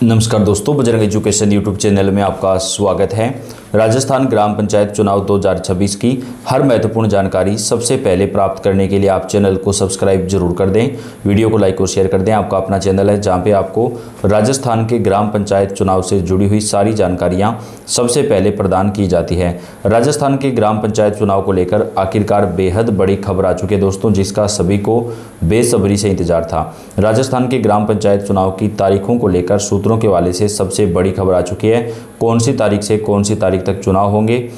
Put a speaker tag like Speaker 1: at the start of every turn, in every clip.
Speaker 1: नमस्कार दोस्तों, Bajrang education YouTube channel में आपका स्वागत है। राजस्थान ग्राम पंचायत चुनाव 2026 की हर महत्वपूर्ण जानकारी सबसे पहले प्राप्त करने के लिए आप चैनल को सब्सक्राइब जरूर कर दें, वीडियो को लाइक और शेयर कर दें। आपका अपना चैनल है जहां पे आपको राजस्थान के ग्राम पंचायत चुनाव से जुड़ी हुई सारी जानकारियां सबसे पहले प्रदान की जाती है। राजस्थान के ग्राम पंचायत चुनाव को लेकर आखिरकार बेहद बड़ी खबर आ चुकी है दोस्तों, जिसका सभी को बेसब्री से इंतजार था। राजस्थान के ग्राम पंचायत चुनाव की तारीखों को लेकर सूत्रों के हवाले से सबसे बड़ी खबर आ चुकी है। कौन सी तारीख से कौन सी तारीख तक चुनाव होंगे,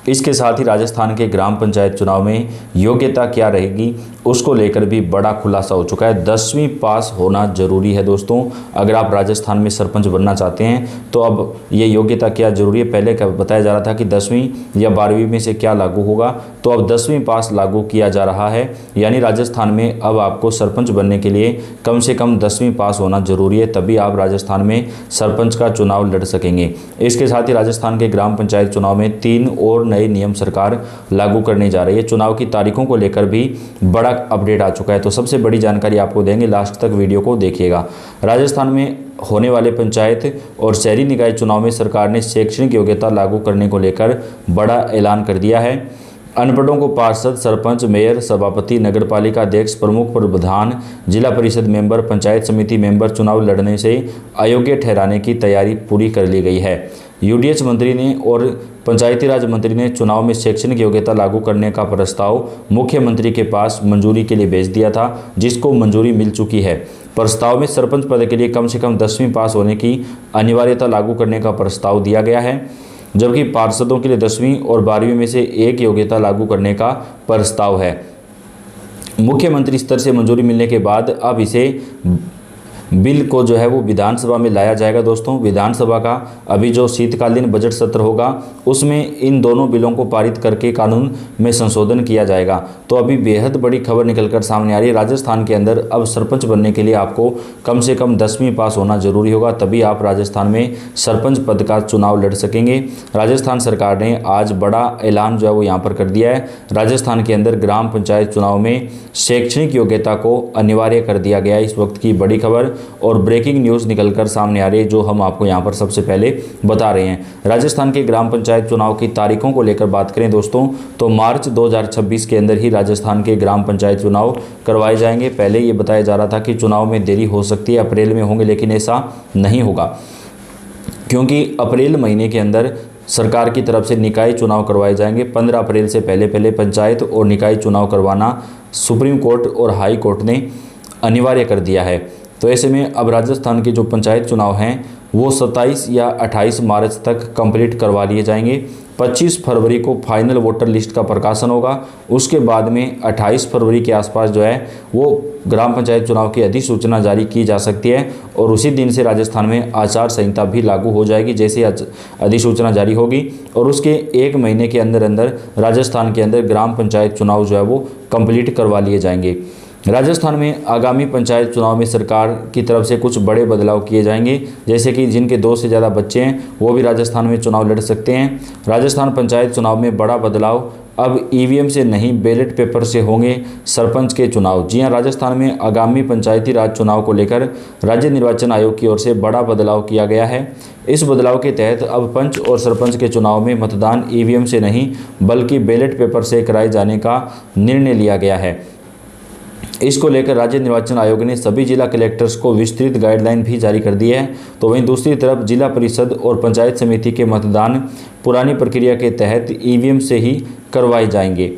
Speaker 1: इसके साथ ही राजस्थान के ग्राम पंचायत चुनाव में योग्यता क्या रहेगी, उसको लेकर भी बड़ा खुलासा हो चुका है। 10वीं पास होना जरूरी है दोस्तों। अगर आप राजस्थान में सरपंच बनना चाहते हैं तो अब ये योग्यता क्या जरूरी है। पहले बताया जा रहा था कि 10वीं या 12वीं में से क्या लागू होगा, तो अब 10वीं पास लागू किया जा रहा है। यानी राजस्थान में अब आपको सरपंच बनने के लिए कम से कम 10वीं पास होना जरूरी है, तभी आप राजस्थान में सरपंच का चुनाव लड़ सकेंगे। इसके साथ ही राजस्थान के ग्राम पंचायत चुनाव में 3 और नए नियम सरकार लागू करने जा रही है। चुनाव की तारीखों को लेकर भी बड़ा अपडेट आ चुका है, तो सबसे बड़ी जानकारी आपको देंगे, लास्ट तक वीडियो को देखिएगा। राजस्थान में होने वाले पंचायत और शहरी निकाय चुनाव में सरकार ने शैक्षणिक योग्यता लागू करने को लेकर बड़ा ऐलान कर दिया है। अनपढ़ों को पार्षद, सरपंच, मेयर, सभापति, नगरपालिका अध्यक्ष, प्रमुख प्रधान, जिला परिषद मेंबर, पंचायत समिति मेंबर चुनाव लड़ने से अयोग्य ठहराने की तैयारी पूरी कर ली गई है। यूडीएच मंत्री ने और पंचायती राज मंत्री ने चुनाव में शैक्षणिक योग्यता लागू करने का प्रस्ताव मुख्यमंत्री के पास मंजूरी के लिए भेज दिया था, जिसको मंजूरी मिल चुकी है। प्रस्ताव में सरपंच पद के लिए कम से कम 10वीं पास होने की अनिवार्यता लागू करने का प्रस्ताव दिया गया है, जबकि पार्षदों के लिए 10वीं और 12वीं में से एक योग्यता लागू करने का प्रस्ताव है। मुख्यमंत्री स्तर से मंजूरी मिलने के बाद अब इसे बिल को जो है वो विधानसभा में लाया जाएगा दोस्तों। विधानसभा का अभी जो शीतकालीन बजट सत्र होगा उसमें इन दोनों बिलों को पारित करके कानून में संशोधन किया जाएगा। तो अभी बेहद बड़ी खबर निकलकर सामने आ रही है। राजस्थान के अंदर अब सरपंच बनने के लिए आपको कम से कम 10वीं पास होना जरूरी होगा, तभी आप राजस्थान में सरपंच पद का चुनाव लड़ सकेंगे। राजस्थान सरकार ने आज बड़ा ऐलान जो है वो यहाँ पर कर दिया है। राजस्थान के अंदर ग्राम पंचायत चुनाव में शैक्षणिक योग्यता को अनिवार्य कर दिया गया है। इस वक्त की बड़ी खबर और ब्रेकिंग न्यूज़ निकलकर सामने आ रही है, जो हम आपको यहाँ पर सबसे पहले बता रहे हैं। राजस्थान के ग्राम पंचायत चुनाव की तारीखों को लेकर बात करें दोस्तों, तो मार्च 2026 के अंदर ही राजस्थान के ग्राम पंचायत चुनाव करवाए जाएंगे। पहले ये बताया जा रहा था कि चुनाव में देरी हो सकती है, अप्रैल में होंगे, लेकिन ऐसा नहीं होगा, क्योंकि अप्रैल महीने के अंदर सरकार की तरफ से निकाय चुनाव करवाए जाएंगे। 15 अप्रैल से पहले पंचायत और निकाय चुनाव करवाना सुप्रीम कोर्ट और हाई कोर्ट ने अनिवार्य कर दिया है। तो ऐसे में अब राजस्थान के जो पंचायत चुनाव हैं वो 27 या 28 मार्च तक कंप्लीट करवा लिए जाएंगे। 25 फरवरी को फाइनल वोटर लिस्ट का प्रकाशन होगा। उसके बाद में 28 फरवरी के आसपास जो है वो ग्राम पंचायत चुनाव की अधिसूचना जारी की जा सकती है, और उसी दिन से राजस्थान में आचार संहिता भी लागू हो जाएगी जैसे अधिसूचना जारी होगी। और उसके 1 महीने के अंदर अंदर राजस्थान के अंदर ग्राम पंचायत चुनाव जो है वो कंप्लीट करवा लिए जाएंगे। राजस्थान में आगामी पंचायत चुनाव में सरकार की तरफ से कुछ बड़े बदलाव किए जाएंगे, जैसे कि जिनके 2 से ज़्यादा बच्चे हैं वो भी राजस्थान में चुनाव लड़ सकते हैं। राजस्थान पंचायत चुनाव में बड़ा बदलाव, अब ईवीएम से नहीं बैलेट पेपर से होंगे सरपंच के चुनाव। जी हां, राजस्थान में आगामी पंचायती राज चुनाव को लेकर राज्य निर्वाचन आयोग की ओर से बड़ा बदलाव किया गया है। इस बदलाव के तहत अब पंच और सरपंच के चुनाव में मतदान ईवीएम से नहीं बल्कि बैलेट पेपर से कराए जाने का निर्णय लिया गया है। इसको लेकर राज्य निर्वाचन आयोग ने सभी जिला कलेक्टर्स को विस्तृत गाइडलाइन भी जारी कर दी है। तो वहीं दूसरी तरफ जिला परिषद और पंचायत समिति के मतदान पुरानी प्रक्रिया के तहत ईवीएम से ही करवाए जाएंगे।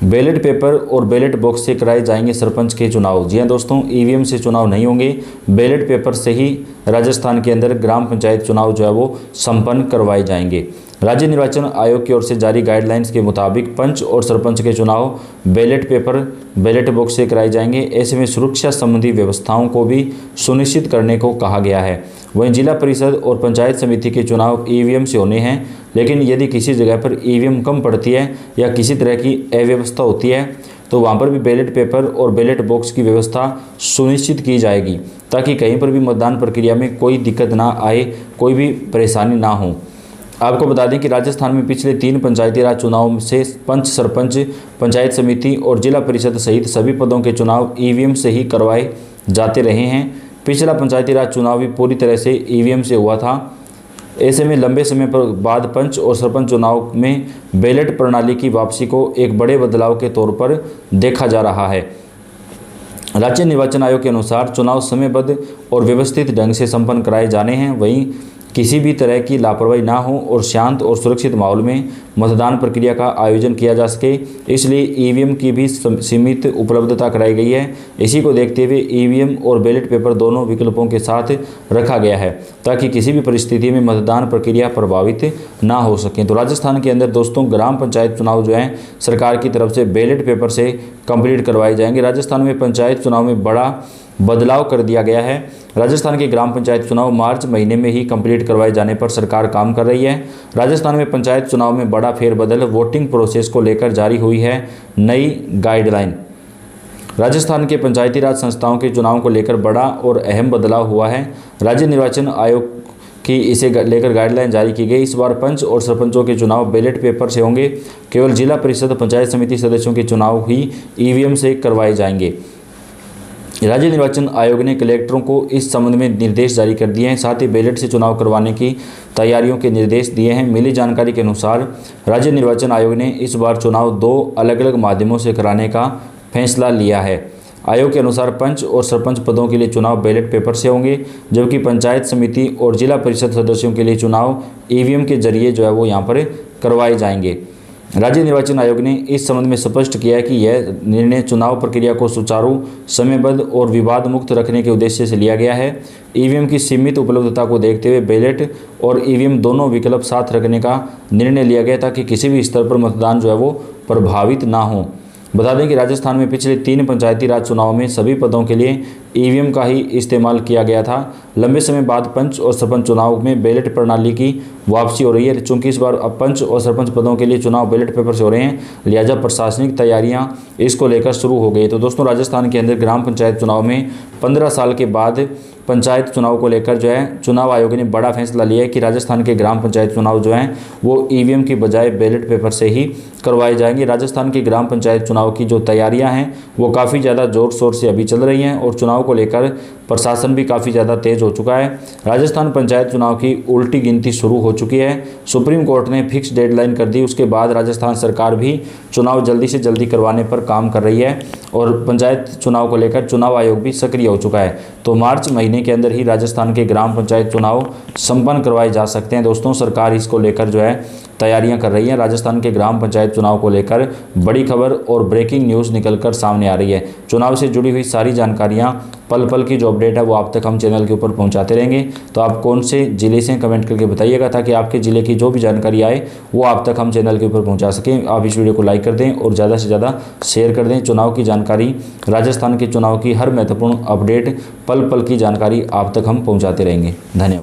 Speaker 1: बैलेट पेपर और बैलेट बॉक्स से कराए जाएंगे सरपंच के चुनाव। जी हां दोस्तों, ईवीएम से चुनाव नहीं होंगे, बैलेट पेपर से ही राजस्थान के अंदर ग्राम पंचायत चुनाव जो है वो संपन्न करवाए जाएंगे। राज्य निर्वाचन आयोग की ओर से जारी गाइडलाइंस के मुताबिक पंच और सरपंच के चुनाव बैलेट पेपर, बैलेट बॉक्स से कराए जाएंगे। ऐसे में सुरक्षा संबंधी व्यवस्थाओं को भी सुनिश्चित करने को कहा गया है। वहीं जिला परिषद और पंचायत समिति के चुनाव ईवीएम से होने हैं, लेकिन यदि किसी जगह पर ईवीएम कम पड़ती है या किसी तरह की अव्यवस्था होती है तो वहाँ पर भी बैलेट पेपर और बैलेट बॉक्स की व्यवस्था सुनिश्चित की जाएगी, ताकि कहीं पर भी मतदान प्रक्रिया में कोई दिक्कत ना आए, कोई भी परेशानी ना हो। आपको बता दें कि राजस्थान में पिछले 3 पंचायती राज चुनाव से पंच, सरपंच, पंचायत समिति और जिला परिषद सहित सभी पदों के चुनाव ईवीएम से ही करवाए जाते रहे हैं। पिछला पंचायती राज चुनाव भी पूरी तरह से ईवीएम से हुआ था। ऐसे में लंबे समय पर बाद पंच और सरपंच चुनाव में बैलेट प्रणाली की वापसी को एक बड़े बदलाव के तौर पर देखा जा रहा है। राज्य निर्वाचन आयोग के अनुसार चुनाव समयबद्ध और व्यवस्थित ढंग से संपन्न कराए जाने हैं। वहीं किसी भी तरह की लापरवाही ना हो और शांत और सुरक्षित माहौल में मतदान प्रक्रिया का आयोजन किया जा सके, इसलिए ईवीएम की भी सीमित उपलब्धता कराई गई है। इसी को देखते हुए ईवीएम और बैलेट पेपर दोनों विकल्पों के साथ रखा गया है ताकि किसी भी परिस्थिति में मतदान प्रक्रिया प्रभावित ना हो सके। तो राजस्थान के अंदर दोस्तों ग्राम पंचायत चुनाव जो है सरकार की तरफ से बैलेट पेपर से कंप्लीट करवाए जाएंगे। राजस्थान में पंचायत चुनाव में बड़ा बदलाव कर दिया गया है। राजस्थान के ग्राम पंचायत चुनाव मार्च महीने में ही कंप्लीट करवाए जाने पर सरकार काम कर रही है। राजस्थान में पंचायत चुनाव में बड़ा फेरबदल, वोटिंग प्रोसेस को लेकर जारी हुई है नई गाइडलाइन। राजस्थान के पंचायती राज संस्थाओं के चुनाव को लेकर बड़ा और अहम बदलाव हुआ है। राज्य निर्वाचन आयोग की इसे लेकर गाइडलाइन जारी की गई। इस बार पंच और सरपंचों के चुनाव बैलेट पेपर से होंगे। केवल जिला परिषद पंचायत समिति सदस्यों के चुनाव ही ईवीएम से करवाए जाएंगे। राज्य निर्वाचन आयोग ने कलेक्टरों को इस संबंध में निर्देश जारी कर दिए हैं। साथ ही बैलेट से चुनाव करवाने की तैयारियों के निर्देश दिए हैं। मिली जानकारी के अनुसार राज्य निर्वाचन आयोग ने इस बार चुनाव 2 अलग अलग माध्यमों से कराने का फैसला लिया है। आयोग के अनुसार पंच और सरपंच पदों के लिए चुनाव बैलेट पेपर से होंगे, जबकि पंचायत समिति और जिला परिषद सदस्यों के लिए चुनाव ईवीएम के जरिए जो है वो यहाँ पर करवाए जाएंगे। राज्य निर्वाचन आयोग ने इस संबंध में स्पष्ट किया है कि यह निर्णय चुनाव प्रक्रिया को सुचारू, समयबद्ध और विवाद मुक्त रखने के उद्देश्य से लिया गया है। ईवीएम की सीमित उपलब्धता को देखते हुए बैलेट और ईवीएम दोनों विकल्प साथ रखने का निर्णय लिया गया ताकि किसी भी स्तर पर मतदान जो है वो प्रभावित ना हो। बता दें कि राजस्थान में पिछले 3 पंचायती राज चुनाव में सभी पदों के लिए ईवीएम का ही इस्तेमाल किया गया था। लंबे समय बाद पंच और सरपंच चुनाव में बैलेट प्रणाली की वापसी हो रही है। चूंकि इस बार अब पंच और सरपंच पदों के लिए चुनाव बैलेट पेपर से हो रहे हैं, लिहाजा प्रशासनिक तैयारियां इसको लेकर शुरू हो गई। तो दोस्तों राजस्थान के अंदर ग्राम पंचायत चुनाव में 15 साल के बाद पंचायत चुनाव को लेकर जो है चुनाव आयोग ने बड़ा फैसला लिया है कि राजस्थान के ग्राम पंचायत चुनाव जो हैं वो ईवीएम की बजाय बैलेट पेपर से ही करवाए जाएंगे। राजस्थान की ग्राम पंचायत चुनाव की जो तैयारियां हैं वो काफ़ी ज़्यादा जोर शोर से अभी चल रही हैं और चुनाव को लेकर प्रशासन भी काफ़ी ज़्यादा तेज हो चुका है। राजस्थान पंचायत चुनाव की उल्टी गिनती शुरू हो चुकी है। सुप्रीम कोर्ट ने फिक्स डेडलाइन कर दी, उसके बाद राजस्थान सरकार भी चुनाव जल्दी से जल्दी करवाने पर काम कर रही है और पंचायत चुनाव को लेकर चुनाव आयोग भी सक्रिय हो चुका है। तो मार्च महीने के अंदर ही राजस्थान के ग्राम पंचायत चुनाव संपन्न करवाए जा सकते हैं। दोस्तों सरकार इसको लेकर जो है तैयारियां कर रही है। राजस्थान के ग्राम पंचायत चुनाव को लेकर बड़ी खबर और ब्रेकिंग न्यूज़ निकलकर सामने आ रही है। चुनाव से जुड़ी हुई सारी जानकारियां पल पल की जो अपडेट है वो आप तक हम चैनल के ऊपर पहुंचाते रहेंगे। तो आप कौन से ज़िले से कमेंट करके बताइएगा ताकि आपके ज़िले की जो भी जानकारी आए वो आप तक हम चैनल के ऊपर पहुंचा सकें। आप इस वीडियो को लाइक कर दें और ज़्यादा से ज़्यादा शेयर कर दें। चुनाव की जानकारी, राजस्थान के चुनाव की हर महत्वपूर्ण अपडेट, पल पल की जानकारी आप तक हम पहुँचाते रहेंगे। धन्यवाद।